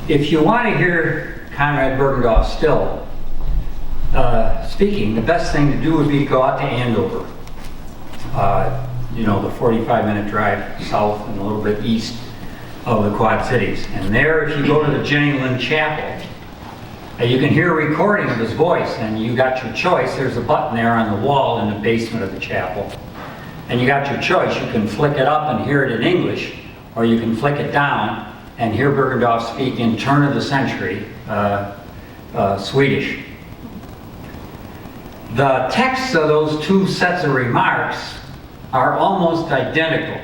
If you want to hear Conrad Bergendoff still speaking, the best thing to do would be to go out to Andover. You know, the 45-minute drive south and a little bit east of the Quad Cities. And there, if you go to the Jenny Lind Chapel, you can hear a recording of his voice, and you got your choice. There's a button there on the wall in the basement of the chapel. And you got your choice. You can flick it up and hear it in English, or you can flick it down and hear Bergendoff speak in turn of the century Swedish. The texts of those two sets of remarks are almost identical.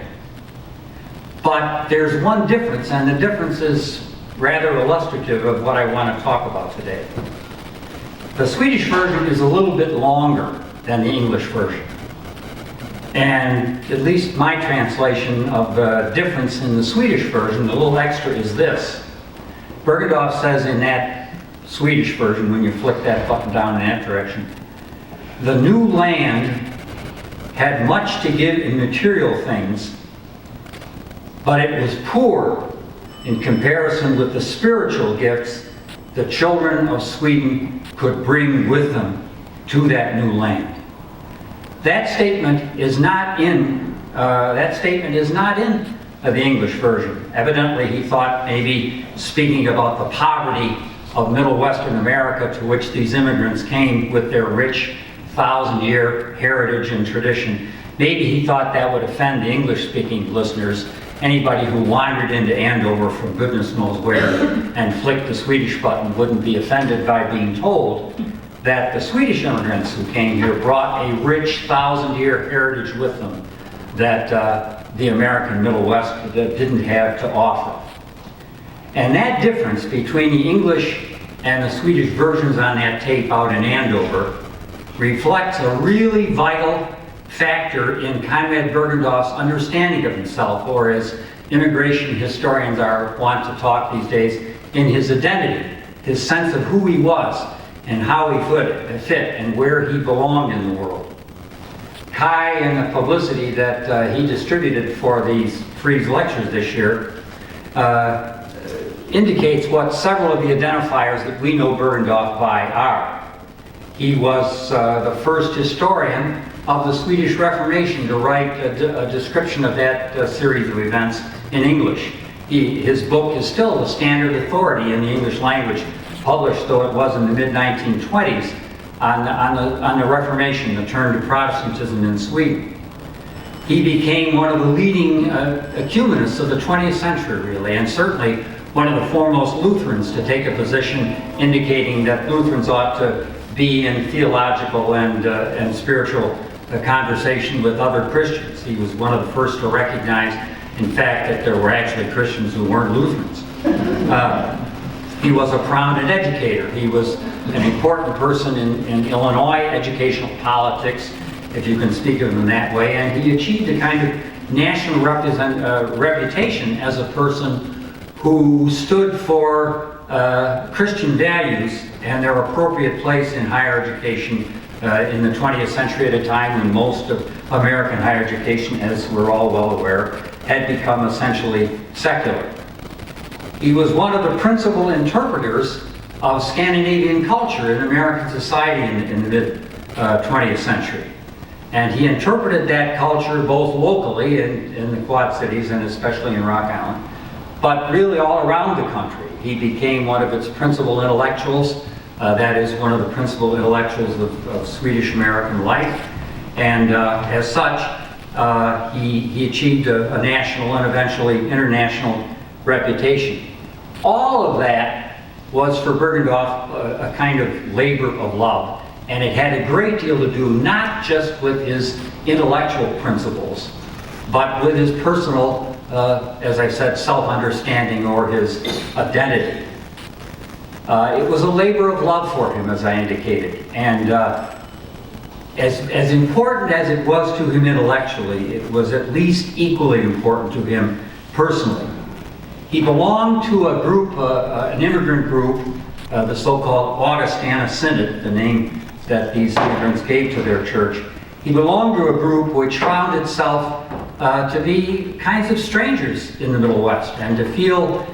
But there's one difference, and the difference is rather illustrative of what I want to talk about today. The Swedish version is a little bit longer than the English version. And at least my translation of the difference in the Swedish version, the little extra is this. Bergendoff says in that Swedish version, when you flick that button down in that direction, the new land had much to give in material things, but it was poor in comparison with the spiritual gifts the children of Sweden could bring with them to that new land. That statement is not in the English version. Evidently, he thought maybe speaking about the poverty of Middle Western America, to which these immigrants came with their rich 1,000-year heritage and tradition. Maybe he thought that would offend the English-speaking listeners. Anybody who wandered into Andover from goodness knows where and flicked the Swedish button wouldn't be offended by being told that the Swedish immigrants who came here brought a rich 1,000-year heritage with them that the American Middle West didn't have to offer. And that difference between the English and the Swedish versions on that tape out in Andover reflects a really vital factor in Conrad Bergendoff's understanding of himself, or as immigration historians want to talk these days, in his identity, his sense of who he was and how he fit and where he belonged in the world. Kai, and the publicity that he distributed for these Frieze lectures this year, indicates what several of the identifiers that we know Bergendoff by are. He was the first historian of the Swedish Reformation to write a description of that series of events in English. His book is still the standard authority in the English language, published though it was in the mid-1920s, on the Reformation, the turn to Protestantism in Sweden. He became one of the leading ecumenists of the 20th century, really, and certainly one of the foremost Lutherans to take a position indicating that Lutherans ought to be in theological and spiritual conversation with other Christians. He was one of the first to recognize, in fact, that there were actually Christians who weren't Lutherans. He was a prominent educator. He was an important person in Illinois educational politics, if you can speak of him in that way, and he achieved a kind of national reputation as a person who stood for Christian values and their appropriate place in higher education in the 20th century, at a time when most of American higher education, as we're all well aware, had become essentially secular. He was one of the principal interpreters of Scandinavian culture in American society in the mid-20th century. And he interpreted that culture both locally in the Quad Cities and especially in Rock Island, but really all around the country. He became one of its principal intellectuals. That is, one of the principal intellectuals of Swedish-American life. And as such, he achieved a national and eventually international reputation. All of that was for Bergendoff a kind of labor of love. And it had a great deal to do not just with his intellectual principles, but with his personal, as I said, self-understanding or his identity. It was a labor of love for him, as I indicated. And as important as it was to him intellectually, it was at least equally important to him personally. He belonged to a group, an immigrant group, the so-called Augustana Synod, the name that these immigrants gave to their church. He belonged to a group which found itself to be kinds of strangers in the Middle West, and to feel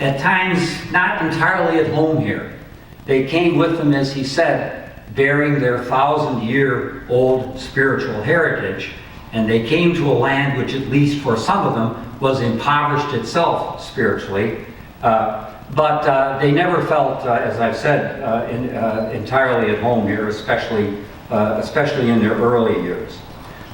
at times not entirely at home here. They came with them, as he said, bearing their 1,000-year-old spiritual heritage, and they came to a land which, at least for some of them, was impoverished itself spiritually. But they never felt, as I've said, entirely at home here, especially in their early years.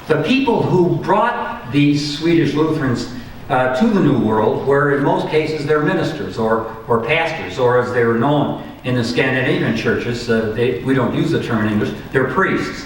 The people who brought these Swedish Lutherans to the New World were, in most cases, their ministers or pastors, or as they were known in the Scandinavian churches. We don't use the term in English. They're priests.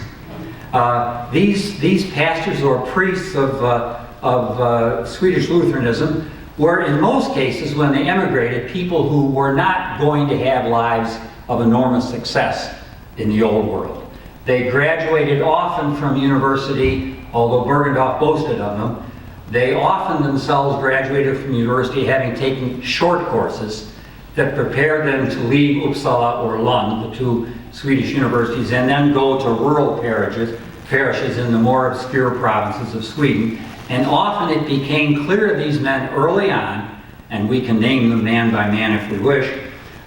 These pastors or priests of Swedish Lutheranism were, in most cases, when they emigrated, people who were not going to have lives of enormous success in the Old World. They graduated often from university, although Bergendoff boasted of them. They often themselves graduated from university having taken short courses that prepared them to leave Uppsala or Lund, the two Swedish universities, and then go to rural parishes in the more obscure provinces of Sweden. And often it became clear to these men early on, and we can name them man by man if we wish,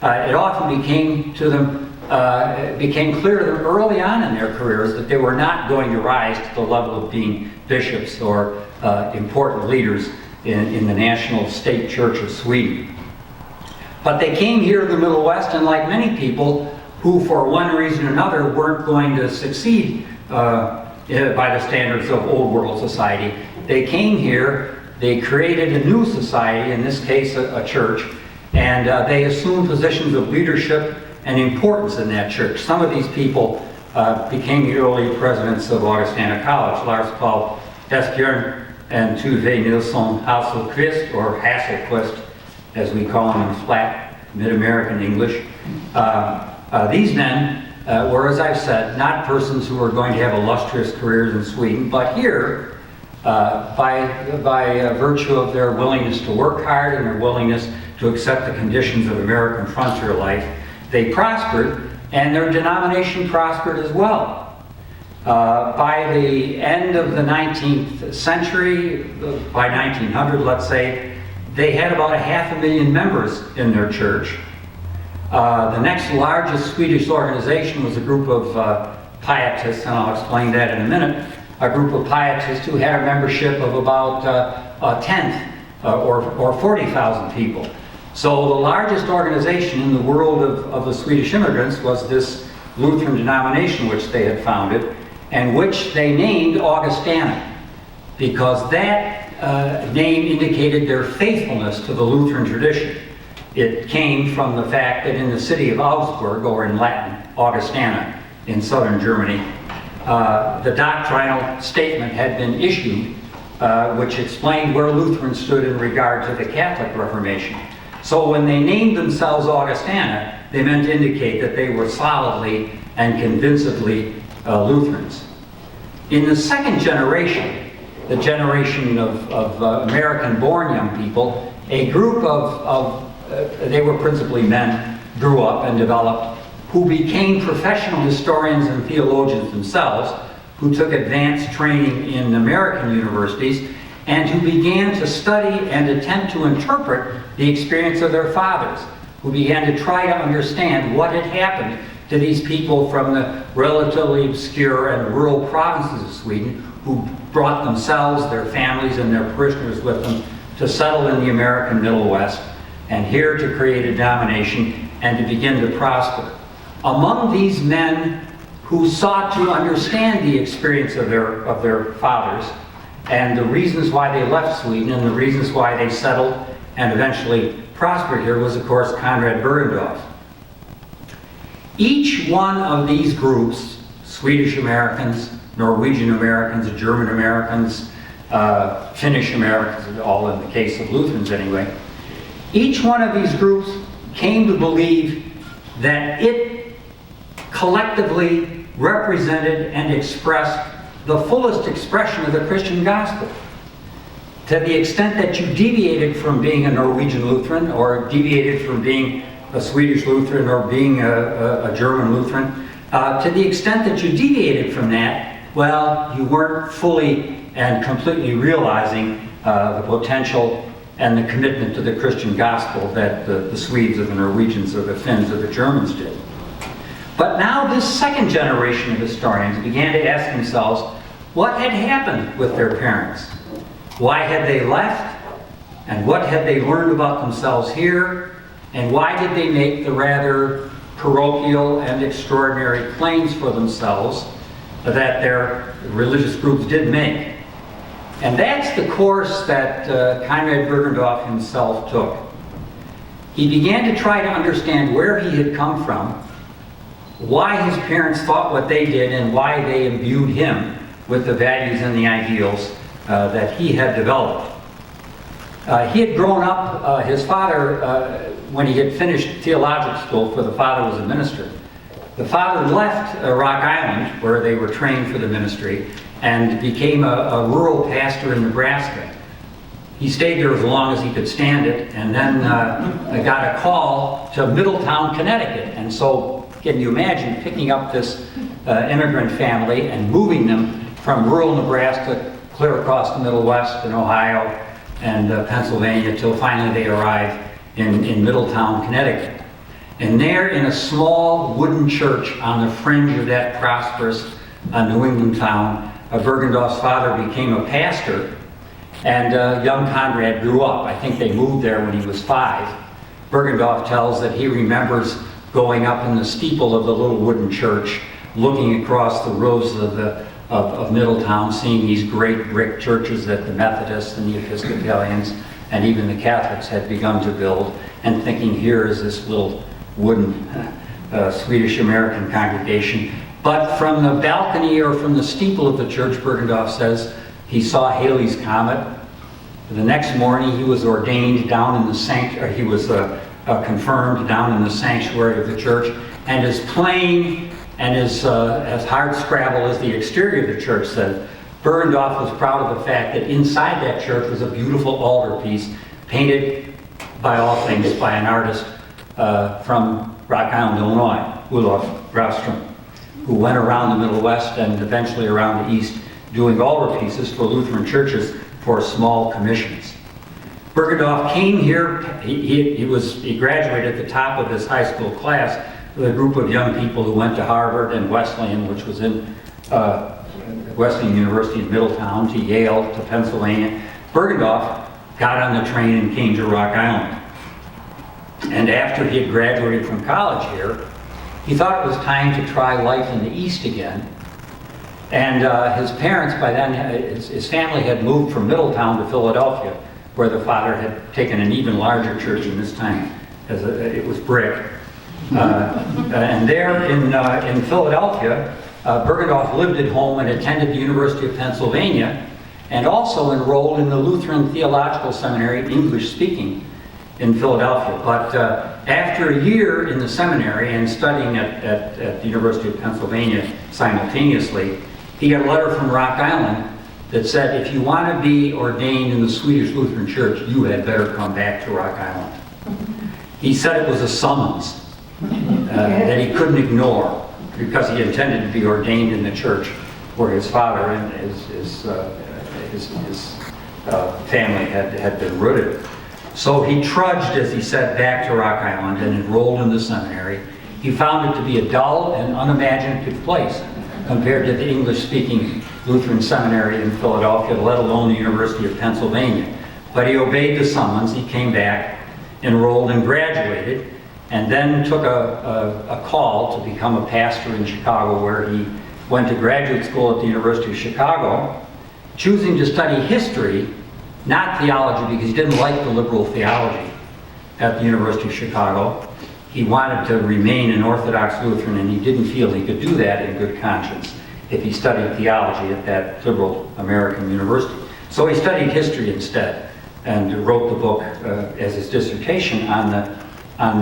it often became clear to them early on in their careers that they were not going to rise to the level of being bishops or important leaders in the national state church of Sweden. But they came here to the Middle West, and like many people who for one reason or another weren't going to succeed by the standards of Old World society, they came here, they created a new society, in this case a church, and they assumed positions of leadership and importance in that church. Some of these people became the early presidents of Augustana College, Lars Paul Esbjörn and Tuve Nilsson Hasselquist, or Hasselquist, as we call them in flat Mid-American English. These men were, as I've said, not persons who were going to have illustrious careers in Sweden, but here, by virtue of their willingness to work hard and their willingness to accept the conditions of American frontier life, they prospered, and their denomination prospered as well. By the end of the 19th century, by 1900, let's say, they had about 500,000 members in their church. The next largest Swedish organization was a group of pietists, and I'll explain that in a minute, a group of pietists who had a membership of about a tenth or 40,000 people. So the largest organization in the world of the Swedish immigrants was this Lutheran denomination which they had founded, and which they named Augustana, because that name indicated their faithfulness to the Lutheran tradition. It came from the fact that in the city of Augsburg, or in Latin, Augustana, in southern Germany, the doctrinal statement had been issued which explained where Lutherans stood in regard to the Catholic Reformation. So when they named themselves Augustana, they meant to indicate that they were solidly and convincedly Lutherans. In the second generation, the generation of American-born young people, a group they were principally men, grew up and developed, who became professional historians and theologians themselves, who took advanced training in American universities, and who began to study and attempt to interpret the experience of their fathers, who began to try to understand what had happened to these people from the relatively obscure and rural provinces of Sweden, who brought themselves, their families, and their parishioners with them to settle in the American Middle West, and here to create a denomination and to begin to prosper. Among these men who sought to understand the experience of their fathers and the reasons why they left Sweden and the reasons why they settled and eventually prospered here was, of course, Conrad Bergendoff. Each one of these groups, Swedish Americans, Norwegian Americans, German Americans, Finnish Americans, all in the case of Lutherans anyway, each one of these groups came to believe that it collectively represented and expressed the fullest expression of the Christian gospel. To the extent that you deviated from being a Norwegian Lutheran, or deviated from being a Swedish Lutheran, or being a German Lutheran, to the extent that you deviated from that, well, you weren't fully and completely realizing the potential and the commitment to the Christian gospel that the Swedes or the Norwegians or the Finns or the Germans did. But now this second generation of historians began to ask themselves, what had happened with their parents? Why had they left? And what had they learned about themselves here? And why did they make the rather parochial and extraordinary claims for themselves that their religious groups did make? And that's the course that Conrad Bergendoff himself took. He began to try to understand where he had come from, why his parents thought what they did, and why they imbued him with the values and the ideals that he had developed. He had grown up, his father, when he had finished theological school, for the father was a minister. The father left Rock Island, where they were trained for the ministry, and became a rural pastor in Nebraska. He stayed there as long as he could stand it, and then got a call to Middletown, Connecticut. And so, can you imagine picking up this immigrant family and moving them from rural Nebraska clear across the Middle West and Ohio and Pennsylvania till finally they arrived in Middletown, Connecticut. And there in a small wooden church on the fringe of that prosperous New England town, Bergendoff's father became a pastor, and young Conrad grew up. I think they moved there when he was 5. Bergendoff tells that he remembers going up in the steeple of the little wooden church, looking across the roofs of Middletown, seeing these great brick churches that the Methodists and the Episcopalians and even the Catholics had begun to build, and thinking, here is this little wooden Swedish-American congregation. But from the balcony or from the steeple of the church, Bergendoff says, he saw Halley's Comet. The next morning he was ordained down in the sanctuary, he was confirmed down in the sanctuary of the church, and as plain and as hard scrabble as the exterior of the church said, Bergendoff was proud of the fact that inside that church was a beautiful altarpiece painted, by all things, by an artist from Rock Island, Illinois, Olaf Grafström, who went around the Middle West and eventually around the East doing altarpieces for Lutheran churches for small commissions. Bergendoff came here, he graduated at the top of his high school class with a group of young people who went to Harvard and Wesleyan, which was in Wesleyan University in Middletown, to Yale, to Pennsylvania. Bergendoff got on the train and came to Rock Island. And after he had graduated from college here, he thought it was time to try life in the East again. And his parents, by then, his family had moved from Middletown to Philadelphia, where the father had taken an even larger church, and this time it was brick. And there in Philadelphia, Bergendoff lived at home and attended the University of Pennsylvania, and also enrolled in the Lutheran Theological Seminary, English speaking, in Philadelphia. But after a year in the seminary and studying at the University of Pennsylvania simultaneously, he got a letter from Rock Island that said, if you want to be ordained in the Swedish Lutheran Church, you had better come back to Rock Island. He said it was a summons that he couldn't ignore, because he intended to be ordained in the church where his father and his family had been rooted. So he trudged, as he said, back to Rock Island and enrolled in the seminary. He found it to be a dull and unimaginative place compared to the English-speaking Lutheran seminary in Philadelphia, let alone the University of Pennsylvania. But he obeyed the summons. He came back, enrolled, and graduated, and then took a call to become a pastor in Chicago, where he went to graduate school at the University of Chicago, choosing to study history, not theology, because he didn't like the liberal theology at the University of Chicago. He wanted to remain an Orthodox Lutheran, and he didn't feel he could do that in good conscience if he studied theology at that liberal American university. So he studied history instead, and wrote the book as his dissertation on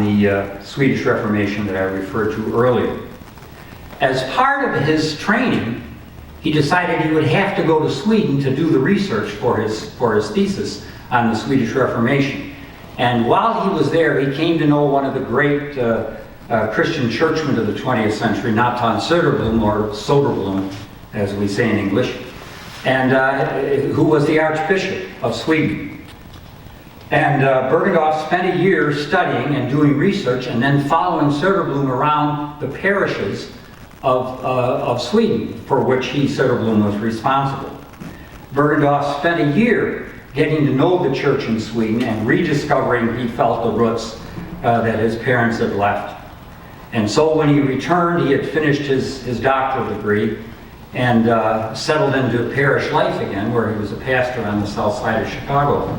the Swedish Reformation that I referred to earlier. As part of his training, he decided he would have to go to Sweden to do the research for his thesis on the Swedish Reformation. And while he was there, he came to know one of the great Christian churchmen of the 20th century, Nathan Söderblom, or Soderblom, as we say in English, and who was the Archbishop of Sweden. And Bergendoff spent a year studying and doing research and then following Söderblom around the parishes of Sweden, for which Söderblom was responsible. Bergendoff spent a year getting to know the church in Sweden and rediscovering, he felt, the roots that his parents had left. And so when he returned, he had finished his doctoral degree and settled into parish life again, where he was a pastor on the south side of Chicago,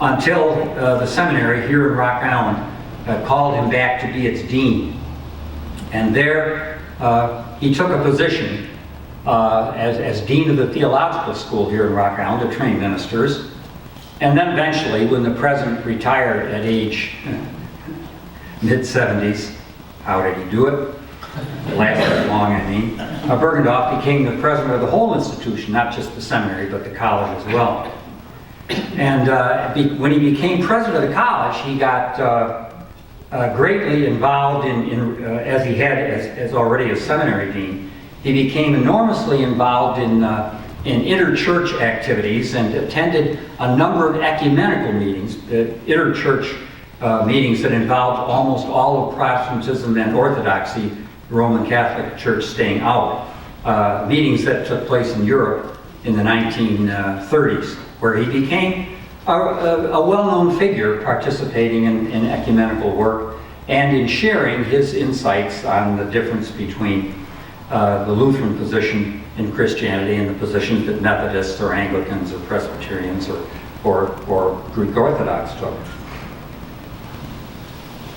until the seminary here in Rock Island called him back to be its dean. And there he took a position as dean of the theological school here in Rock Island to train ministers. And then eventually, when the president retired at age mid-70s, how did he do it? It lasted long, I mean. Bergendoff became the president of the whole institution, not just the seminary, but the college as well. And when he became president of the college, he got greatly involved as he had as already a seminary dean. He became enormously involved in interchurch activities and attended a number of ecumenical meetings, interchurch meetings that involved almost all of Protestantism and Orthodoxy, the Roman Catholic Church staying out. Meetings that took place in Europe in the 1930s, where he became a well-known figure participating in ecumenical work and in sharing his insights on the difference between the Lutheran position in Christianity and the positions that Methodists or Anglicans or Presbyterians or Greek Orthodox took.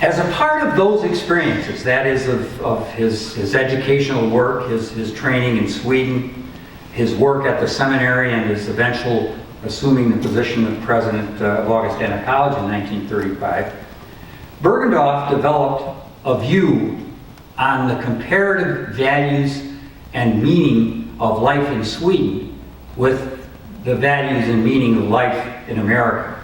As a part of those experiences, that is of his educational work, his training in Sweden, his work at the seminary, and his eventual assuming the position of president of Augustana College in 1935, Bergendoff developed a view on the comparative values and meaning of life in Sweden with the values and meaning of life in America.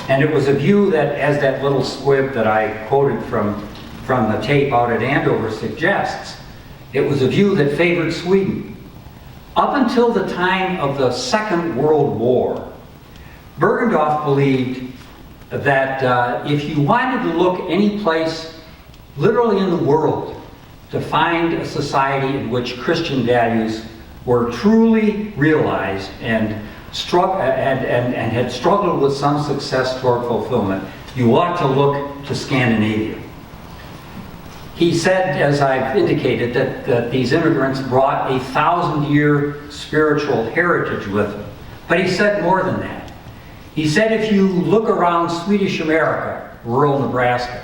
And it was a view that, as that little squib that I quoted from the tape out at Andover suggests, it was a view that favored Sweden. Up until the time of the Second World War, Bergendoff believed that if you wanted to look any place literally in the world to find a society in which Christian values were truly realized and had struggled with some success toward fulfillment, you ought to look to Scandinavia. He said, as I've indicated, that these immigrants brought a 1,000-year spiritual heritage with them. But he said more than that. He said if you look around Swedish America, rural Nebraska,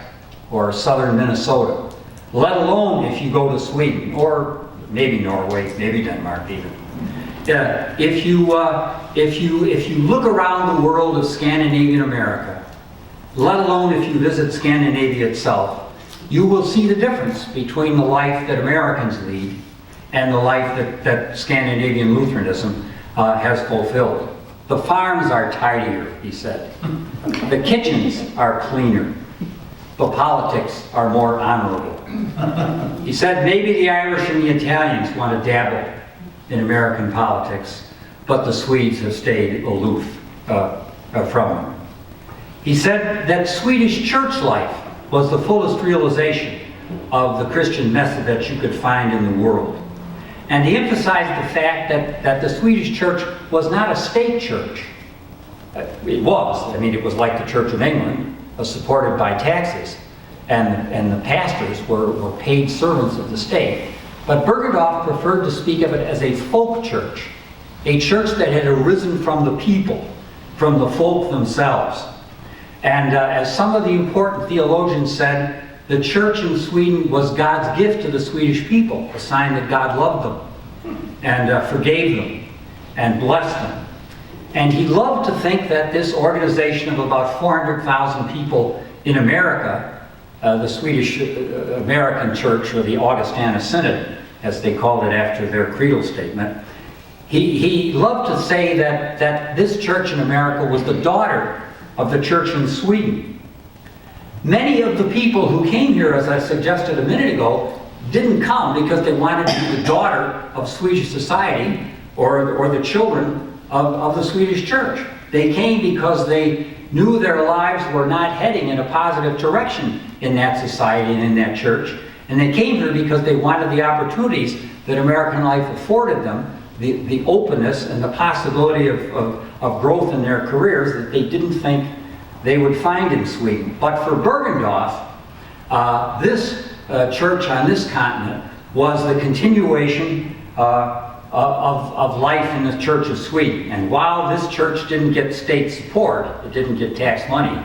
or southern Minnesota, let alone if you go to Sweden, or maybe Norway, maybe Denmark even. If you look around the world of Scandinavian America, let alone if you visit Scandinavia itself, you will see the difference between the life that Americans lead and the life that Scandinavian Lutheranism has fulfilled. The farms are tidier, he said. The kitchens are cleaner. The politics are more honorable. He said maybe the Irish and the Italians want to dabble in American politics, but the Swedes have stayed aloof from them. He said that Swedish church life was the fullest realization of the Christian message that you could find in the world. And he emphasized the fact that the Swedish church was not a state church. It was. I mean, it was like the Church of England, supported by taxes, and the pastors were paid servants of the state. But Bergendoff preferred to speak of it as a folk church, a church that had arisen from the people, from the folk themselves. And as some of the important theologians said, the church in Sweden was God's gift to the Swedish people, a sign that God loved them and forgave them and blessed them. And he loved to think that this organization of about 400,000 people in America, the Swedish-American Church, or the Augustana Synod, as they called it after their creedal statement, he loved to say that this church in America was the daughter of the church in Sweden. Many of the people who came here, as I suggested a minute ago, didn't come because they wanted to be the daughter of Swedish society or the children of the Swedish church. They came because they knew their lives were not heading in a positive direction in that society and in that church. And they came here because they wanted the opportunities that American life afforded them, the openness and the possibility of growth in their careers that they didn't think they would find in Sweden. But for Bergendoff, this church on this continent was the continuation of life in the Church of Sweden. And while this church didn't get state support, it didn't get tax money,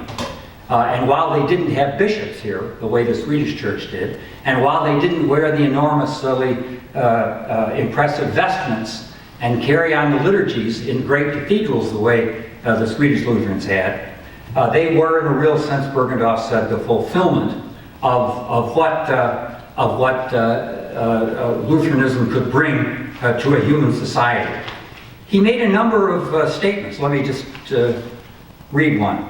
and while they didn't have bishops here, the way the Swedish church did, and while they didn't wear the enormously impressive vestments and carry on the liturgies in great cathedrals the way the Swedish Lutherans had, they were, in a real sense, Bergendoff said, the fulfillment of what Lutheranism could bring to a human society. He made a number of statements. Let me just read one.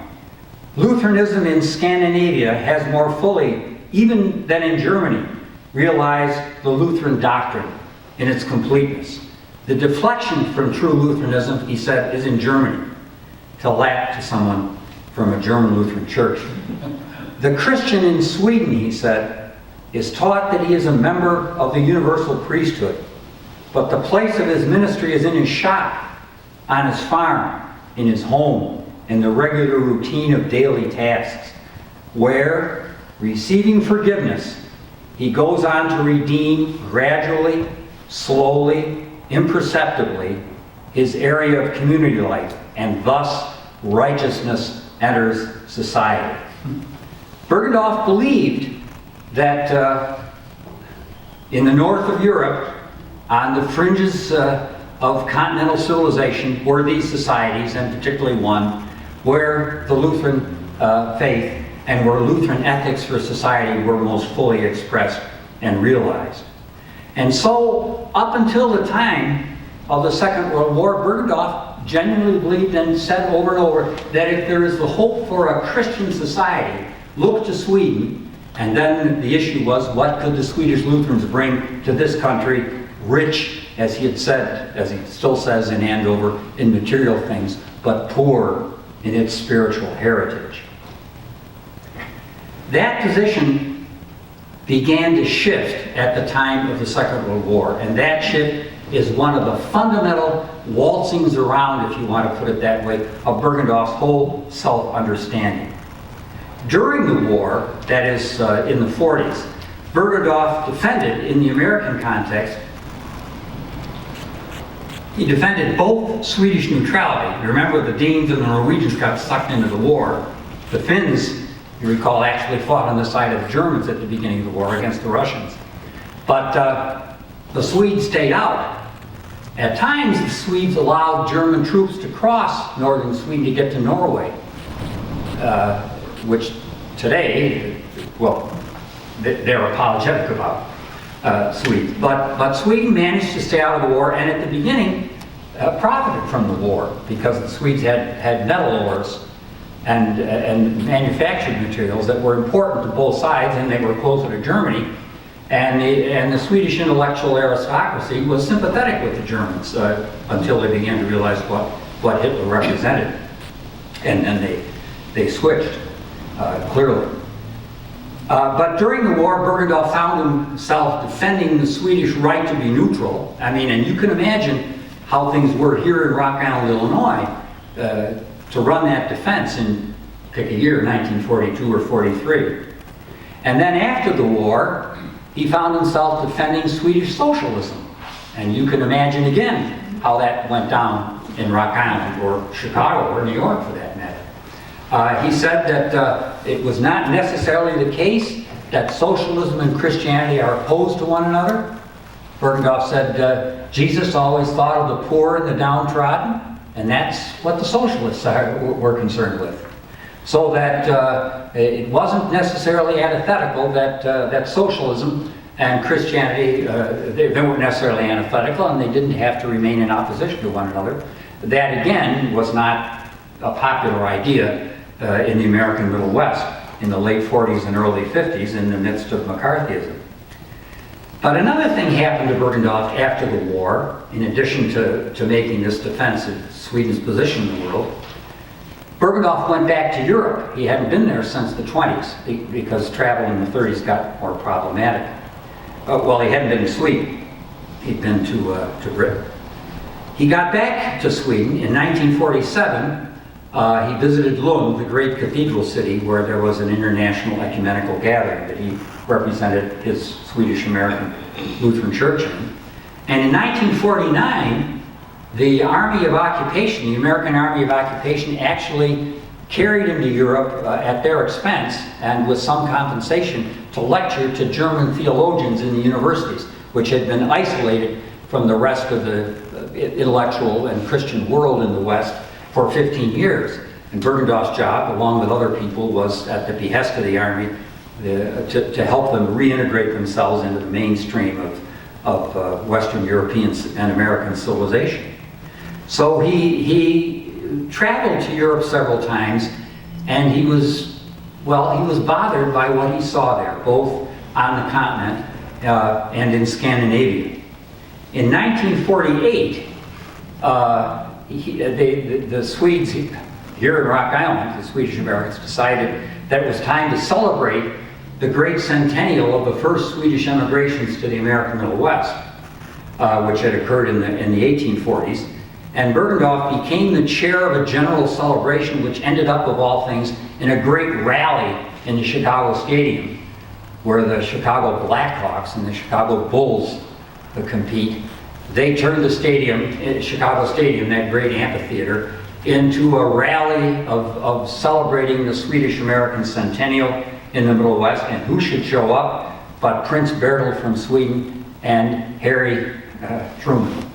Lutheranism in Scandinavia has more fully, even than in Germany, realized the Lutheran doctrine in its completeness. The deflection from true Lutheranism, he said, is in Germany, to laugh to someone from a German Lutheran church. The Christian in Sweden, he said, is taught that he is a member of the universal priesthood, but the place of his ministry is in his shop, on his farm, in his home, in the regular routine of daily tasks, where, receiving forgiveness, he goes on to redeem gradually, slowly, imperceptibly, his area of community life, and thus righteousness enters society. Bergendoff believed that in the north of Europe, on the fringes of continental civilization, were these societies, and particularly one where the Lutheran faith and where Lutheran ethics for society were most fully expressed and realized. And so, up until the time of the Second World War, Bergendoff genuinely believed and said over and over that if there is the hope for a Christian society, look to Sweden. And then the issue was, what could the Swedish Lutherans bring to this country, rich, as he had said, as he still says in Andover, in material things, but poor in its spiritual heritage. That position began to shift at the time of the Second World War, and that shift is one of the fundamental waltzings around, if you want to put it that way, of Bergendoff's whole self-understanding. During the war, that is in the 40s, Bergendoff defended, in the American context, he defended both Swedish neutrality. You remember the Danes and the Norwegians got sucked into the war. The Finns, you recall, actually fought on the side of the Germans at the beginning of the war against the Russians. But the Swedes stayed out. At times, the Swedes allowed German troops to cross northern Sweden to get to Norway, which today, well, they're apologetic about. Swedes. But Sweden managed to stay out of the war, and at the beginning profited from the war because the Swedes had metal ores and manufactured materials that were important to both sides, and they were closer to Germany. And the Swedish intellectual aristocracy was sympathetic with the Germans until they began to realize what Hitler represented, and then they switched clearly. But during the war, Bergendoff found himself defending the Swedish right to be neutral. I mean, and you can imagine how things were here in Rock Island, Illinois, to run that defense in, pick a year, 1942 or 43. And then after the war, he found himself defending Swedish socialism. And you can imagine again how that went down in Rock Island, or Chicago, or New York for that matter. He said that it was not necessarily the case that socialism and Christianity are opposed to one another. Bergendoff said Jesus always thought of the poor and the downtrodden, and that's what the socialists were concerned with. So that it wasn't necessarily antithetical that socialism and Christianity, they weren't necessarily antithetical, and they didn't have to remain in opposition to one another. That, again, was not a popular idea in the American Middle West in the late 40s and early 50s in the midst of McCarthyism. But another thing happened to Bergendoff after the war, in addition to making this defense of Sweden's position in the world. Bergendoff went back to Europe. He hadn't been there since the 20s because travel in the 30s got more problematic. Well, he hadn't been to Sweden. He'd been to Britain. He got back to Sweden in 1947. He visited Lund, the great cathedral city, where there was an international ecumenical gathering that he represented his Swedish-American Lutheran Church in. And in 1949, the Army of Occupation, the American Army of Occupation, actually carried him to Europe at their expense and with some compensation to lecture to German theologians in the universities, which had been isolated from the rest of the intellectual and Christian world in the West for 15 years. And Bergendoff's job, along with other people, was at the behest of the Army to help them reintegrate themselves into the mainstream of Western European and American civilization. So he traveled to Europe several times, and he was bothered by what he saw there, both on the continent and in Scandinavia. In 1948, the Swedes here in Rock Island, the Swedish-Americans, decided that it was time to celebrate the great centennial of the first Swedish emigrations to the American Middle West, which had occurred in the 1840s. And Bergendoff became the chair of a general celebration which ended up, of all things, in a great rally in the Chicago Stadium, where the Chicago Blackhawks and the Chicago Bulls compete. They turned the stadium, Chicago Stadium, that great amphitheater, into a rally of celebrating the Swedish-American centennial in the Middle West. And who should show up but Prince Bertil from Sweden and Harry Truman,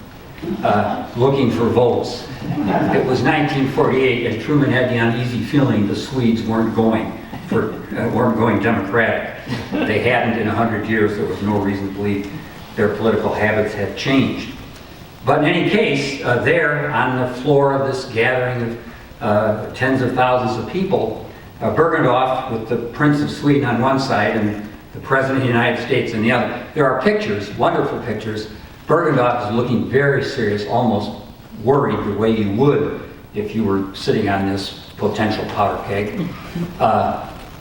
looking for votes. It was 1948, and Truman had the uneasy feeling the Swedes weren't going Democratic. They hadn't in 100 years. There was no reason to believe their political habits had changed. But in any case, there on the floor of this gathering of tens of thousands of people, Bergendoff with the Prince of Sweden on one side and the President of the United States on the other. There are pictures, wonderful pictures. Bergendoff is looking very serious, almost worried the way you would if you were sitting on this potential powder keg.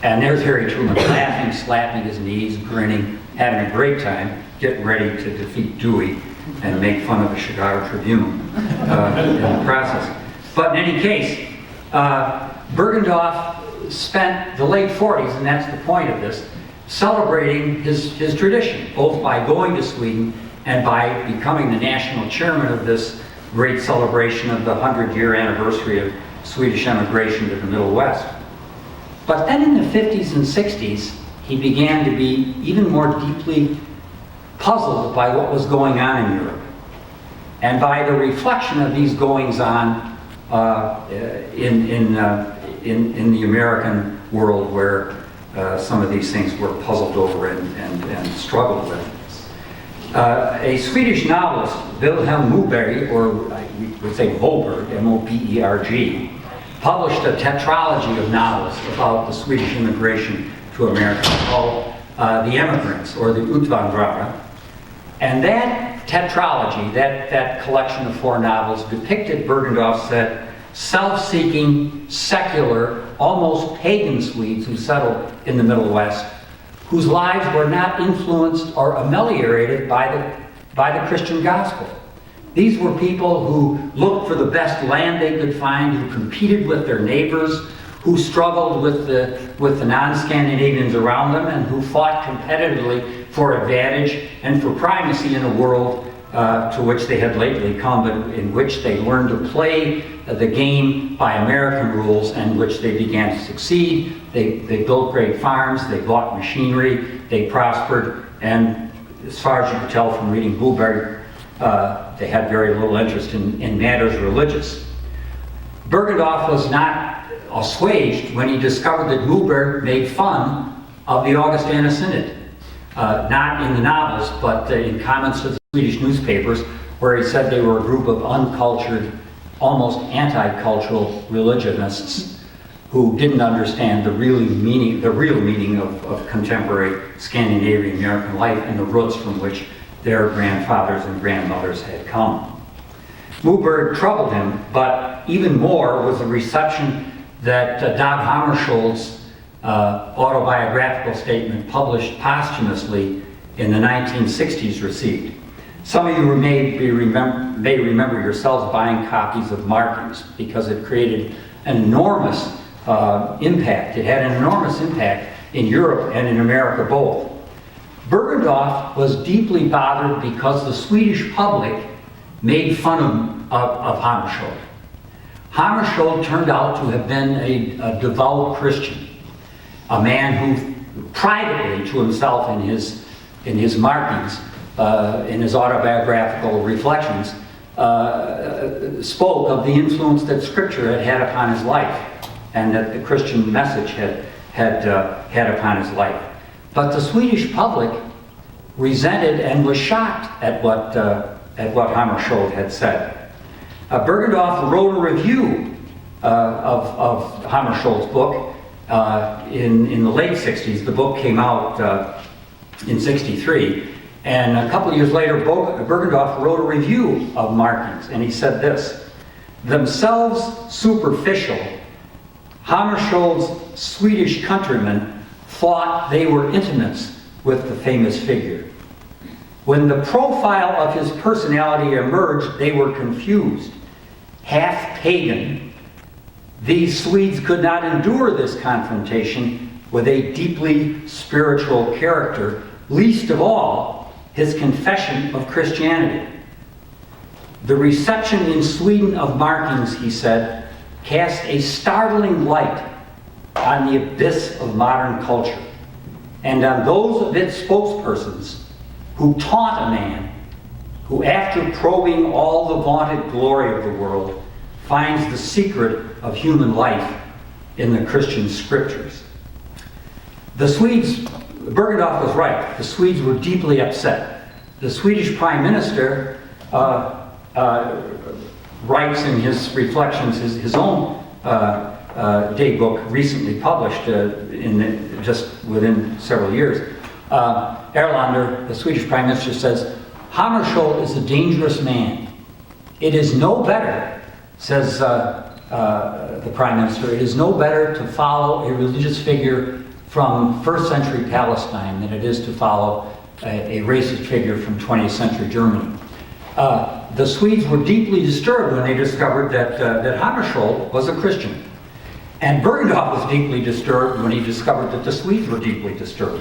And there's Harry Truman laughing, slapping his knees, grinning, having a great time, getting ready to defeat Dewey and make fun of the Chicago Tribune in the process. But in any case, Bergendoff spent the late 40s, and that's the point of this, celebrating his tradition, both by going to Sweden and by becoming the national chairman of this great celebration of the 100-year anniversary of Swedish emigration to the Middle West. But then in the 50s and 60s, he began to be even more deeply puzzled by what was going on in Europe and by the reflection of these goings-on in the American world, where some of these things were puzzled over and struggled with. A Swedish novelist, Vilhelm Moberg, or we would say Moberg, M-O-B-E-R-G, published a tetralogy of novels about the Swedish immigration to America called The Emigrants, or the Utvandrare. And that tetralogy, that collection of 4 novels, depicted, Bergendoff said, self-seeking, secular, almost pagan Swedes who settled in the Middle West, whose lives were not influenced or ameliorated by the Christian gospel. These were people who looked for the best land they could find, who competed with their neighbors, who struggled with the non-Scandinavians around them, and who fought competitively for advantage and for primacy in a world to which they had lately come, but in which they learned to play the game by American rules, and which they began to succeed. They built great farms, they bought machinery, they prospered, and as far as you could tell from reading Moberg, they had very little interest in matters religious. Bergendoff was not assuaged when he discovered that Moberg made fun of the Augustana Synod, not in the novels, but in comments to the Swedish newspapers, where he said they were a group of uncultured, almost anti-cultural religionists who didn't understand the real meaning of contemporary Scandinavian American life and the roots from which their grandfathers and grandmothers had come. Moberg troubled him, but even more was the reception that Dag Hammarskjöld's autobiographical statement, published posthumously in the 1960s, received. Some of you may remember yourselves buying copies of Markings because it created an enormous impact. It had an enormous impact in Europe and in America both. Bergendoff was deeply bothered because the Swedish public made fun of Hammarskjöld. Hammarskjöld turned out to have been a devout Christian, a man who privately to himself in his markings, in his autobiographical reflections, spoke of the influence that Scripture had had upon his life and that the Christian message had upon his life. But the Swedish public resented and was shocked at what Hammarskjöld had said. Bergendoff wrote a review of Hammarskjöld's book in the late 60s. The book came out in 63. And a couple of years later, Bergendoff wrote a review of Markings, and he said this: themselves superficial, Hammarskjöld's Swedish countrymen thought they were intimates with the famous figure. When the profile of his personality emerged, they were confused. Half pagan, these Swedes could not endure this confrontation with a deeply spiritual character, least of all his confession of Christianity. The reception in Sweden of Markings, he said, cast a startling light on the abyss of modern culture and on those of its spokespersons who taunt a man who, after probing all the vaunted glory of the world, finds the secret of human life in the Christian scriptures. The Swedes, Bergendoff was right, the Swedes were deeply upset. The Swedish Prime Minister writes in his reflections, his own day book, recently published just within several years. Erlander, the Swedish Prime Minister, says, Hammarskjöld is a dangerous man. It is no better, says the Prime Minister, it is no better to follow a religious figure from first century Palestine than it is to follow a racist figure from 20th century Germany. The Swedes were deeply disturbed when they discovered that Hammarskjöld was a Christian. And Bergendoff was deeply disturbed when he discovered that the Swedes were deeply disturbed.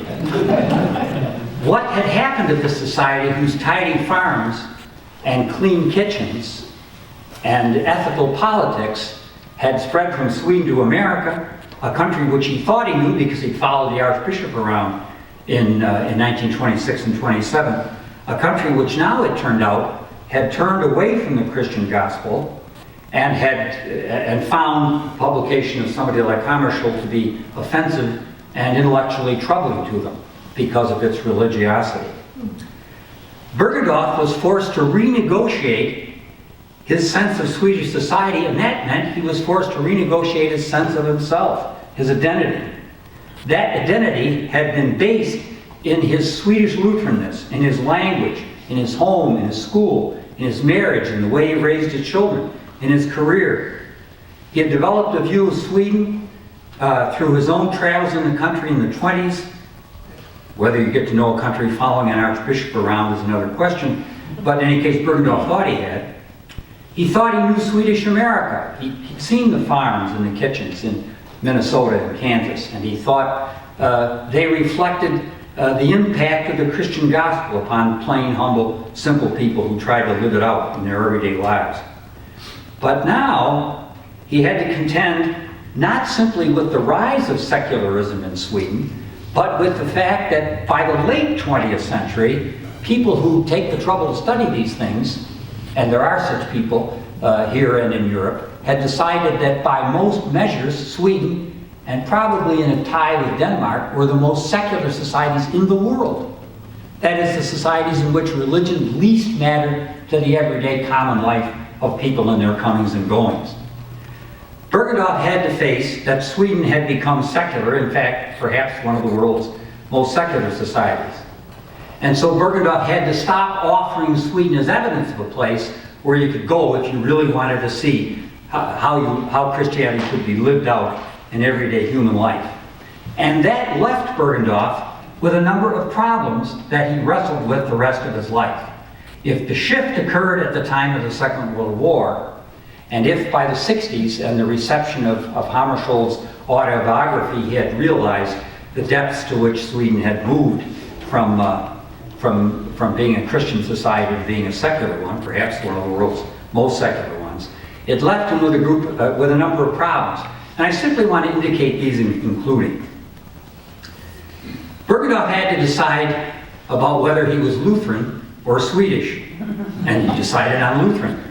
What had happened to the society whose tidy farms and clean kitchens and ethical politics had spread from Sweden to America, a country which he thought he knew because he followed the Archbishop around in 1926 and 27, a country which now, it turned out, had turned away from the Christian gospel and found publication of somebody like Hammarskjöld to be offensive and intellectually troubling to them because of its religiosity. Bergendoff was forced to renegotiate his sense of Swedish society, and that meant he was forced to renegotiate his sense of himself, his identity. That identity had been based in his Swedish Lutheranness, in his language, in his home, in his school, in his marriage, in the way he raised his children, in his career. He had developed a view of Sweden through his own travels in the country in the 20s. Whether you get to know a country following an archbishop around is another question, but in any case, Bergendoff thought he had. He thought he knew Swedish America. He'd seen the farms and the kitchens in Minnesota and Kansas, and he thought they reflected the impact of the Christian gospel upon plain, humble, simple people who tried to live it out in their everyday lives. But now, he had to contend not simply with the rise of secularism in Sweden, but with the fact that by the late 20th century, people who take the trouble to study these things, and there are such people here and in Europe, had decided that by most measures, Sweden, and probably in a tie with Denmark, were the most secular societies in the world. That is, the societies in which religion least mattered to the everyday common life of people in their comings and goings. Bergendoff had to face that Sweden had become secular, in fact, perhaps one of the world's most secular societies. And so Bergendoff had to stop offering Sweden as evidence of a place where you could go if you really wanted to see how Christianity could be lived out in everyday human life. And that left Bergendoff with a number of problems that he wrestled with the rest of his life. If the shift occurred at the time of the Second World War, and if by the 60s and the reception of Hammarskjöld's autobiography he had realized the depths to which Sweden had moved from being a Christian society to being a secular one, perhaps one of the world's most secular ones, it left him with a number of problems. And I simply want to indicate these in concluding. Bergendoff had to decide about whether he was Lutheran or Swedish, and he decided on Lutheran.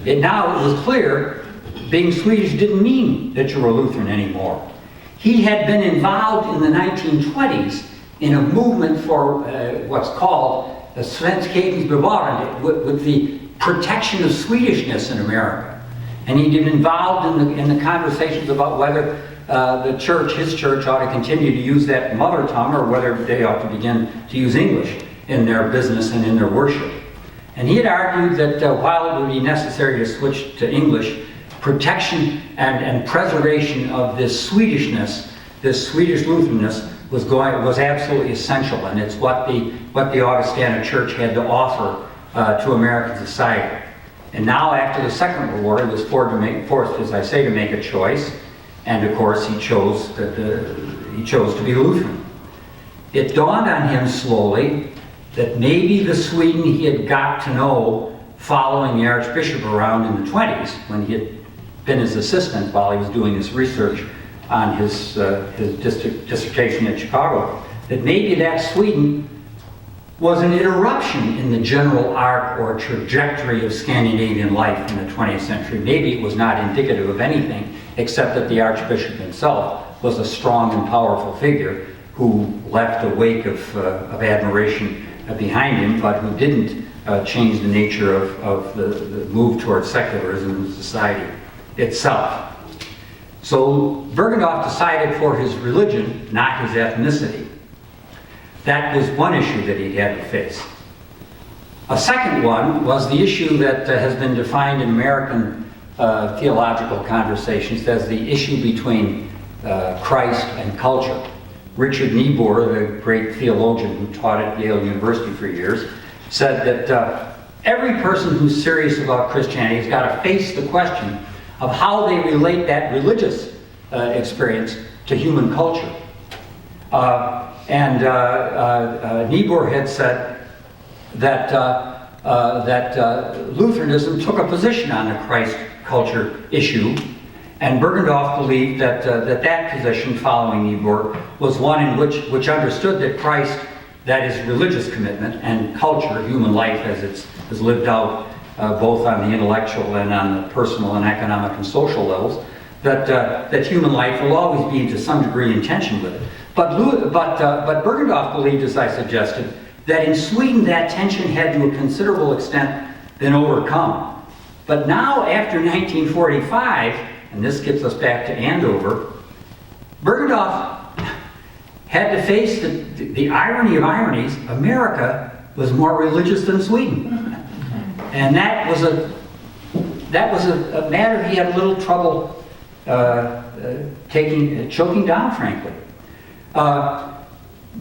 Now it was clear being Swedish didn't mean that you were Lutheran anymore. He had been involved in the 1920s in a movement for what's called the Svenskhetens bevarande, with the protection of Swedishness in America. And he'd been involved in the conversations about whether the church, his church, ought to continue to use that mother tongue or whether they ought to begin to use English in their business and in their worship. And he had argued that while it would be necessary to switch to English, protection and preservation of this Swedishness, this Swedish Lutheranism, was absolutely essential, and it's what the Augustana Church had to offer to American society. And now, after the Second World War, he was forced, as I say, to make a choice, and of course he chose to be Lutheran. It dawned on him slowly that maybe the Sweden he had got to know following the Archbishop around in the 20s, when he had been his assistant while he was doing his research on his dissertation at Chicago, that maybe that Sweden was an interruption in the general arc or trajectory of Scandinavian life in the 20th century. Maybe it was not indicative of anything except that the Archbishop himself was a strong and powerful figure who left a wake of admiration behind him, but who didn't change the nature of the move towards secularism in society itself. So Bergendoff decided for his religion, not his ethnicity. That was one issue that he had to face. A second one was the issue that has been defined in American theological conversations as the issue between Christ and culture. Richard Niebuhr, the great theologian who taught at Yale University for years, said that every person who's serious about Christianity has got to face the question of how they relate that religious experience to human culture. Niebuhr had said that Lutheranism took a position on the Christ culture issue, and Bergendoff believed that that position, following Niebuhr, was one in which understood that Christ, that is religious commitment, and culture, human life as it's lived out both on the intellectual and on the personal and economic and social levels, that human life will always be to some degree in tension with it. But Bergendoff believed, as I suggested, that in Sweden that tension had to a considerable extent been overcome. But now, after 1945, and this gets us back to Andover, Bergendoff had to face the irony of ironies. America was more religious than Sweden. And that was a matter he had a little trouble choking down, frankly.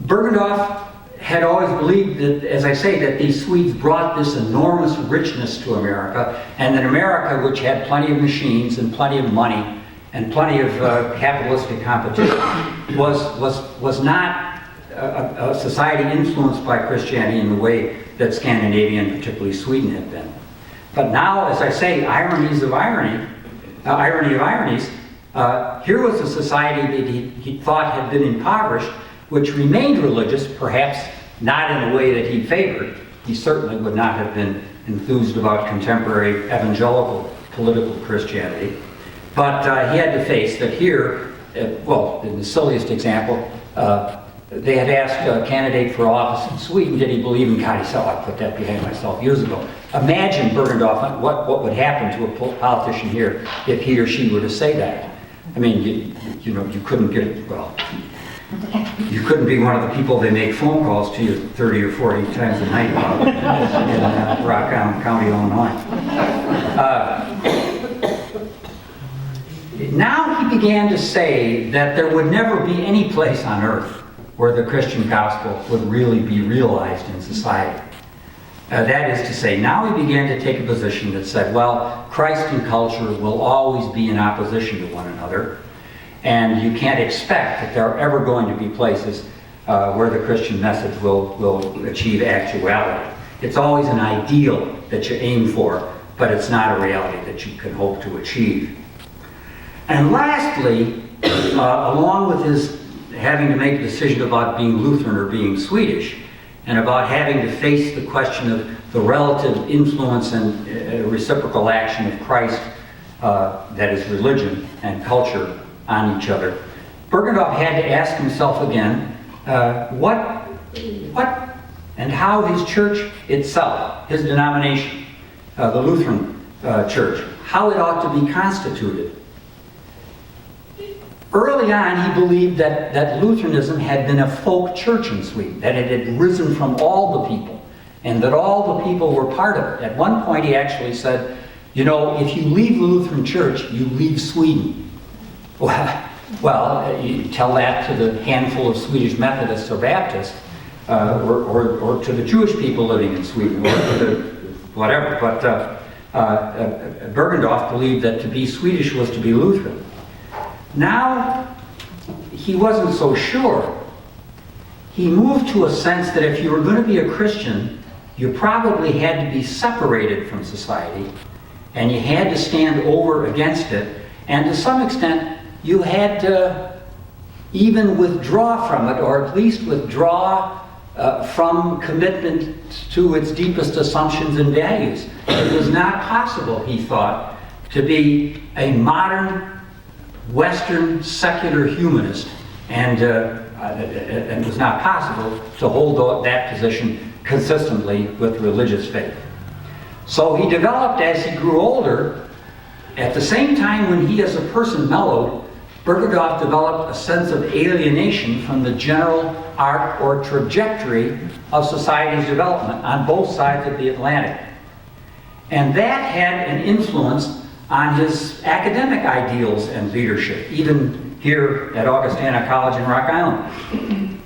Bergendoff had always believed that, as I say, that these Swedes brought this enormous richness to America, and that America, which had plenty of machines and plenty of money and plenty of capitalistic competition, was not a society influenced by Christianity in the way that Scandinavia and particularly Sweden had been. But now, as I say, irony of ironies, here was a society that he thought had been impoverished, which remained religious, perhaps not in a way that he favored. He certainly would not have been enthused about contemporary evangelical political Christianity. But he had to face that here, well, in the silliest example, they had asked a candidate for office in Sweden, did he believe in God? He said, oh, I put that behind myself years ago. imagine Bergendoff, what would happen to a politician here if he or she were to say that. I mean, you know, you couldn't get, well, you couldn't be one of the people they make phone calls to you 30 or 40 times a night about in Rock Island County, Illinois. Now he began to say that there would never be any place on earth where the Christian gospel would really be realized in society. That is to say, now he began to take a position that said, well, Christ and culture will always be in opposition to one another, and you can't expect that there are ever going to be places where the Christian message will achieve actuality. It's always an ideal that you aim for, but it's not a reality that you can hope to achieve. And lastly, along with his having to make a decision about being Lutheran or being Swedish, and about having to face the question of the relative influence and reciprocal action of Christ, that is religion and culture, on each other, Bergendoff had to ask himself again what and how his church itself, his denomination, the Lutheran Church, how it ought to be constituted. Early on, he believed that Lutheranism had been a folk church in Sweden, that it had risen from all the people, and that all the people were part of it. At one point, he actually said, you know, if you leave the Lutheran Church, you leave Sweden. Well, you tell that to the handful of Swedish Methodists or Baptists, or to the Jewish people living in Sweden, or to the whatever. But Bergendoff believed that to be Swedish was to be Lutheran. Now, he wasn't so sure. He moved to a sense that if you were going to be a Christian, you probably had to be separated from society, and you had to stand over against it, and to some extent, you had to even withdraw from it, or at least withdraw from commitment to its deepest assumptions and values. It was not possible, he thought, to be a modern Western secular humanist, and it was not possible to hold that position consistently with religious faith. So he developed, as he grew older, at the same time when he as a person mellowed, Bergendoff developed a sense of alienation from the general arc or trajectory of society's development on both sides of the Atlantic. And that had an influence on his academic ideals and leadership, even here at Augustana College in Rock Island.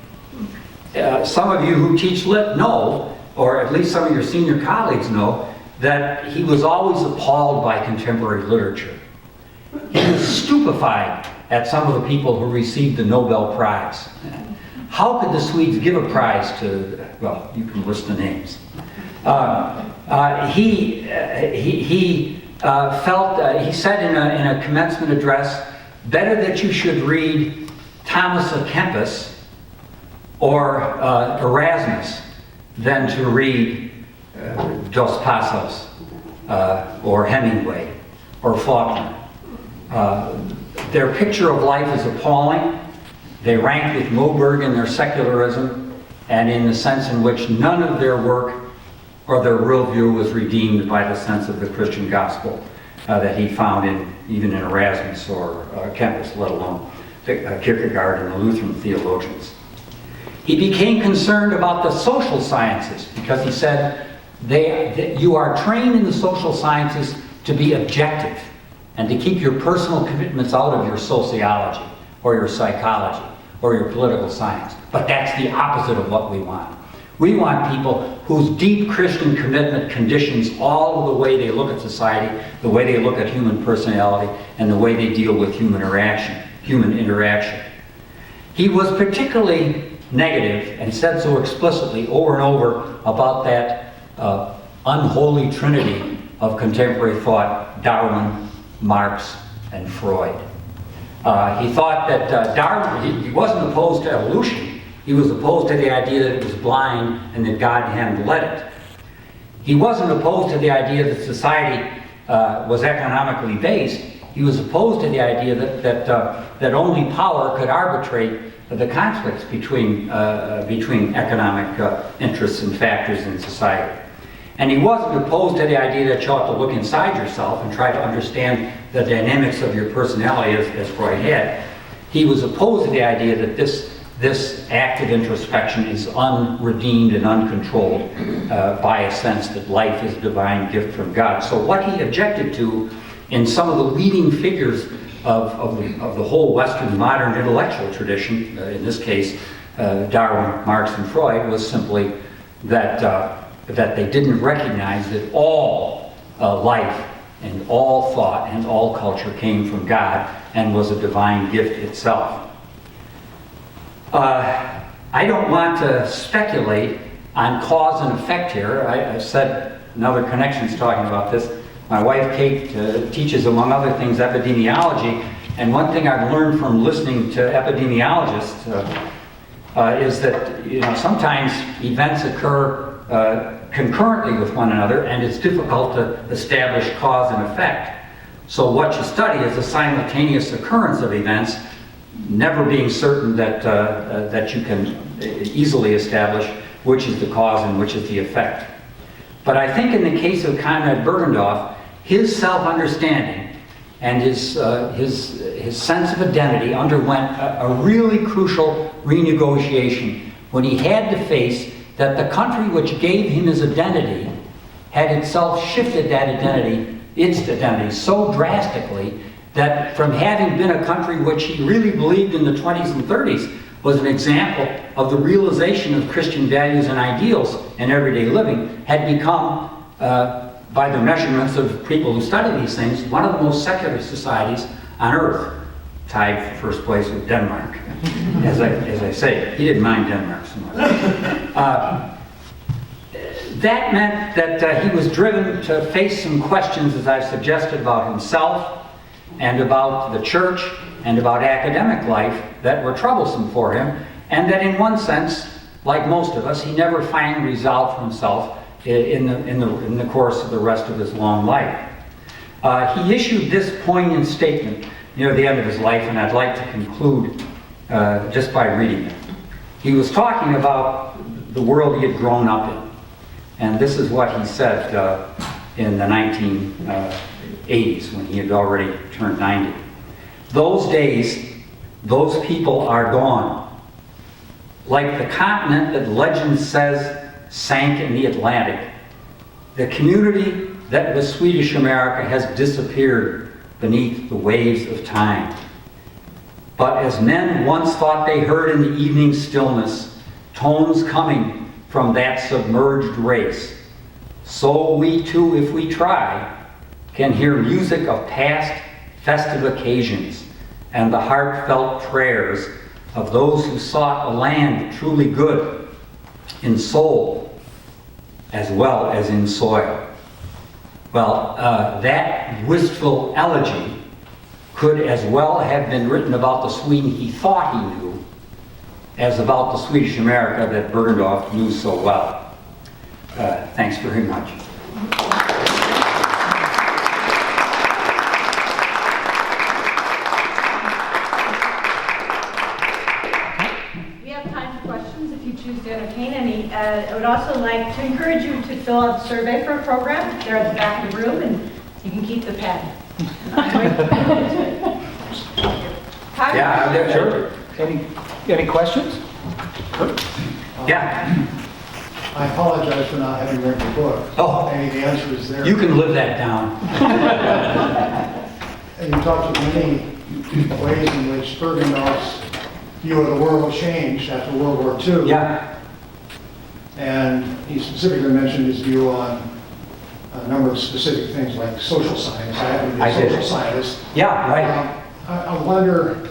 Some of you who teach Lit know, or at least some of your senior colleagues know, that he was always appalled by contemporary literature. He was stupefied at some of the people who received the Nobel Prize. How could the Swedes give a prize to, well, you can list the names. He felt, he said in a commencement address, better that you should read Thomas à Kempis or Erasmus than to read Dos Passos or Hemingway or Faulkner. Their picture of life is appalling. They rank with Moberg in their secularism and in the sense in which none of their work or their worldview was redeemed by the sense of the Christian gospel that he found even in Erasmus or Kempis, let alone Kierkegaard and the Lutheran theologians. He became concerned about the social sciences because he said, you are trained in the social sciences to be objective and to keep your personal commitments out of your sociology or your psychology or your political science. But that's the opposite of what we want. We want people whose deep Christian commitment conditions all of the way they look at society, the way they look at human personality, and the way they deal with human interaction. He was particularly negative, and said so explicitly over and over, about that unholy trinity of contemporary thought, Darwin, Marx, and Freud. He thought that Darwin, he wasn't opposed to evolution. He was opposed to the idea that it was blind and that God hadn't led it. He wasn't opposed to the idea that society was economically based. He was opposed to the idea that only power could arbitrate the conflicts between economic interests and factors in society. And he wasn't opposed to the idea that you ought to look inside yourself and try to understand the dynamics of your personality as Freud had. He was opposed to the idea that this act of introspection is unredeemed and uncontrolled by a sense that life is a divine gift from God. So what he objected to in some of the leading figures of the whole Western modern intellectual tradition, in this case Darwin, Marx, and Freud, was simply that they didn't recognize that all life and all thought and all culture came from God and was a divine gift itself. I don't want to speculate on cause and effect here. I said in other connections talking about this, my wife Kate teaches, among other things, epidemiology, and one thing I've learned from listening to epidemiologists is that sometimes events occur concurrently with one another, and it's difficult to establish cause and effect. So what you study is the simultaneous occurrence of events, never being certain that you can easily establish which is the cause and which is the effect. But I think in the case of Conrad Bergendoff, his self-understanding and his sense of identity underwent a really crucial renegotiation when he had to face that the country which gave him his identity had itself shifted its identity so drastically that from having been a country which he really believed in the 20s and 30s was an example of the realization of Christian values and ideals in everyday living, had become, by the measurements of people who study these things, one of the most secular societies on earth, tied for first place with Denmark. As I say, he didn't mind Denmark so much. That meant that he was driven to face some questions, as I've suggested, about himself and about the church and about academic life that were troublesome for him, and that in one sense, like most of us, he never finally resolved for himself in the course of the rest of his long life. He issued this poignant statement near the end of his life, and I'd like to conclude just by reading it. He was talking about the world he had grown up in, and this is what he said in the 1980s when he had already turned 90. Those days, those people are gone. Like the continent that legend says sank in the Atlantic, the community that was Swedish America has disappeared beneath the waves of time. But as men once thought they heard in the evening stillness tones coming from that submerged race, so we too, if we try, can hear music of past festive occasions and the heartfelt prayers of those who sought a land truly good in soul as well as in soil. Well, that wistful elegy could as well have been written about the Sweden he thought he knew as about the Swedish America that Bergendoff knew so well. Thanks very much. To entertain any. I would also like to encourage you to fill out the survey for a program. They're at the back of the room, and you can keep the pen. Yeah, sure. Any questions? Yeah. I apologize for not having read the book. Oh. And the answer is there. You can live that down. And you talked of many ways in which Bergendoff's view of the world changed after World War II. Yeah. And he specifically mentioned his view on a number of specific things like social science. I happen to be a social scientist. Yeah, right. I wonder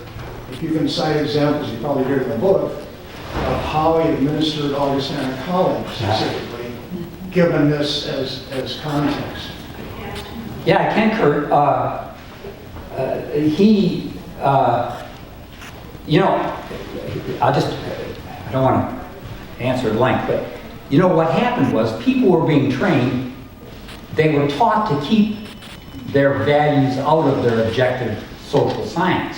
if you can cite examples, you probably did in the book, of how he administered Augustana College specifically, given this as context. Yeah, I can, Kurt. I don't want to answer at length, but what happened was people were being trained, they were taught to keep their values out of their objective social science.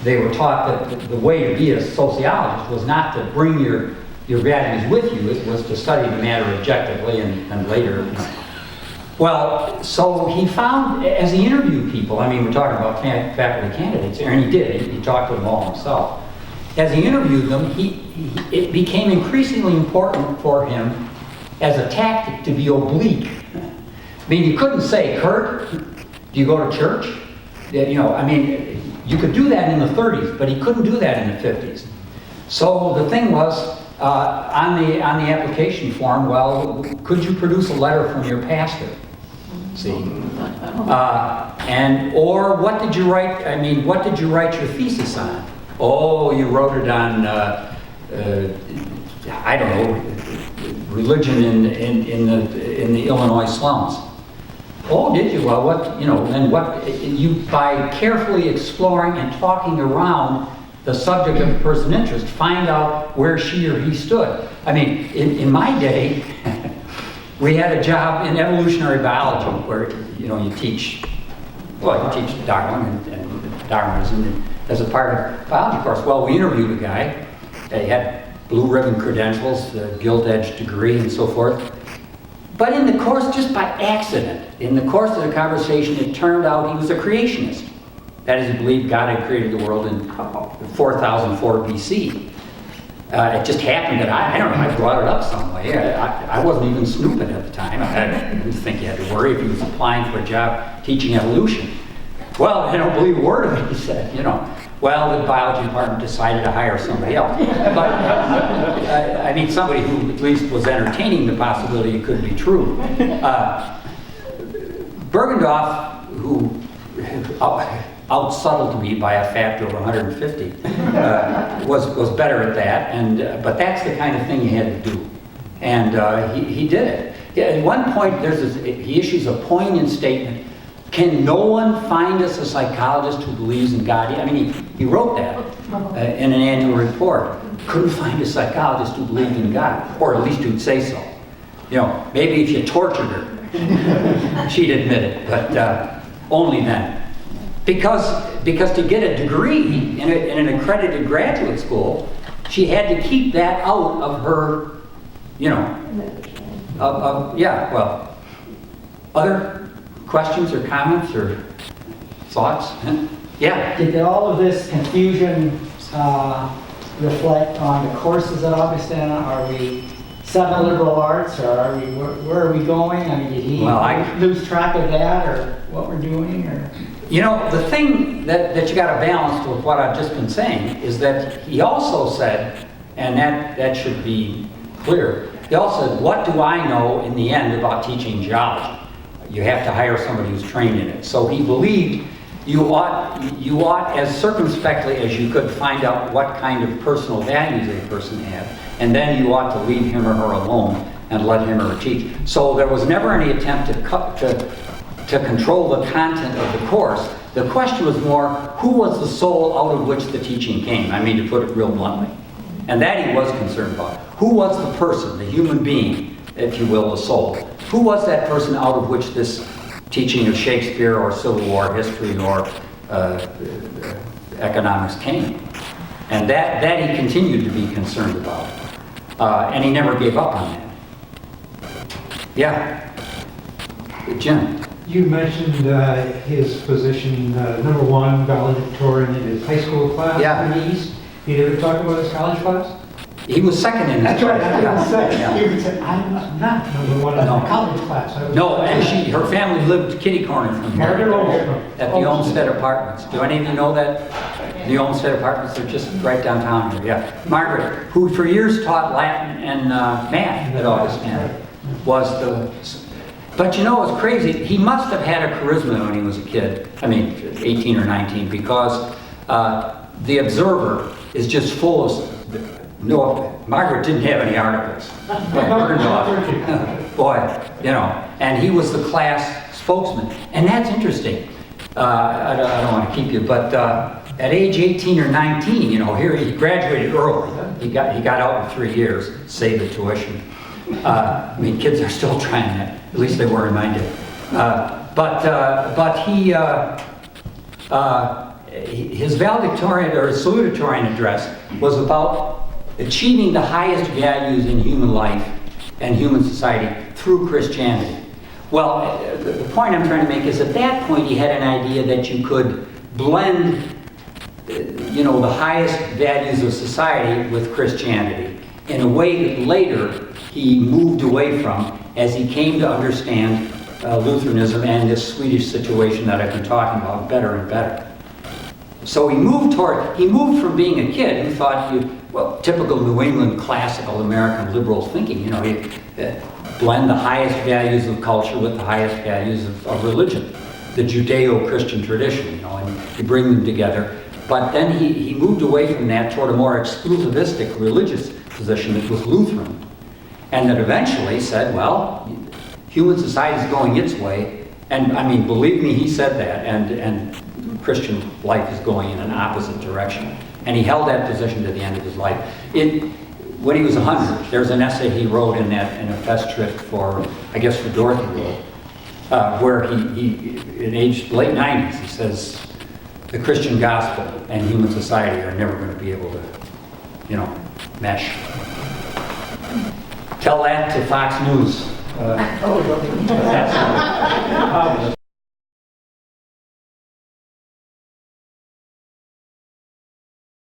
They were taught that the way to be a sociologist was not to bring your your dad was with you, it was to study the matter objectively and later. Well, so he found, as he interviewed people, I mean, we're talking about faculty candidates here, and he did, he talked to them all himself. As he interviewed them, it became increasingly important for him as a tactic to be oblique. I mean, you couldn't say, Kurt, do you go to church? You know, I mean, you could do that in the 30s, but he couldn't do that in the 50s. So the thing was, on the application form, well, could you produce a letter from your pastor? See? Or what did you write, I mean, what did you write your thesis on? Oh, you wrote it on, I don't know, religion in the Illinois slums. Oh, did you? Well, what, you know, then what, you, by carefully exploring and talking around the subject of the person's interest, find out where she or he stood. I mean, in my day, we had a job in evolutionary biology where, you know, you teach Darwin and Darwinism as a part of biology course. Well, we interviewed a guy. He had blue ribbon credentials, a gilt-edged degree, and so forth. But in the course, just by accident, in the course of the conversation, it turned out he was a creationist. That is, he believed God had created the world in 4004 BC. It just happened that I don't know, I brought it up some way. I wasn't even snooping at the time. I didn't think he had to worry if he was applying for a job teaching evolution. Well, I don't believe a word of it, he said, you know. Well, the biology department decided to hire somebody else. But, I mean, somebody who at least was entertaining the possibility it could be true. Bergendoff, who out-subtled me by a factor of 150, was better at that, but that's the kind of thing he had to do. And he did it. Yeah, at one point, he issues a poignant statement. Can no one find us a psychologist who believes in God? I mean, he wrote that in an annual report. Couldn't find a psychologist who believed in God, or at least who'd say so. You know, maybe if you tortured her, she'd admit it, but only then. Because to get a degree in an accredited graduate school, she had to keep that out of her, you know, yeah, well, other questions or comments or thoughts? Yeah. Did all of this confusion reflect on the courses at Augustana? Are we semi-liberal arts, or are we, where are we going? I mean, did he lose track of that, or what we're doing? Or? You know, the thing that you got to balance with what I've just been saying is that he also said, and that should be clear, he also said, what do I know in the end about teaching geology? You have to hire somebody who's trained in it. So he believed you ought as circumspectly as you could find out what kind of personal values a person had, and then you ought to leave him or her alone and let him or her teach. So there was never any attempt to control the content of the course. The question was more, who was the soul out of which the teaching came? I mean, to put it real bluntly. And that he was concerned about. Who was the person, the human being, if you will, the soul? Who was that person out of which this teaching of Shakespeare or Civil War history or economics came? And that he continued to be concerned about. And he never gave up on that. Yeah. Jim. You mentioned his position, number one, valedictorian in his high school class in the East. Did he ever talk about his college class? He was second in his That's right, I class. was going to say. Yeah. He would say, I'm not number one in the college class. No, and her family lived kitty corner from here. Margaret Olmsted. At the Olmsted Apartments. Do any of you know that? The Olmsted Apartments are just right downtown here, yeah. Margaret, who for years taught Latin and math at Augustana, was the... But you know, it's crazy. He must have had a charisma when he was a kid. I mean, 18 or 19, because the Observer is just full of... No, Margaret didn't have any articles. Boy, you know, and he was the class spokesman. And that's interesting. I don't want to keep you, but at age 18 or 19, you know, here he graduated early. He got out in 3 years, saved the tuition. I mean, kids are still trying that. At least they were in my day. But his valedictorian or his salutatorian address was about achieving the highest values in human life and human society through Christianity. Well, the point I'm trying to make is at that point he had an idea that you could blend, the highest values of society with Christianity in a way that later he moved away from as he came to understand Lutheranism and this Swedish situation that I've been talking about better and better. So he moved from being a kid who thought, typical New England classical American liberal thinking, you blend the highest values of culture with the highest values of religion, the Judeo-Christian tradition, and you bring them together. But then he moved away from that toward a more exclusivistic religious position that was Lutheran, and that eventually said, well, human society is going its way, and I mean, believe me, he said that, and Christian life is going in an opposite direction. And he held that position to the end of his life. When he was 100, there's an essay he wrote in a festschrift for Dorothy wrote, where he in late 90s, he says, the Christian gospel and human society are never going to be able to, mesh. Tell that to Fox News.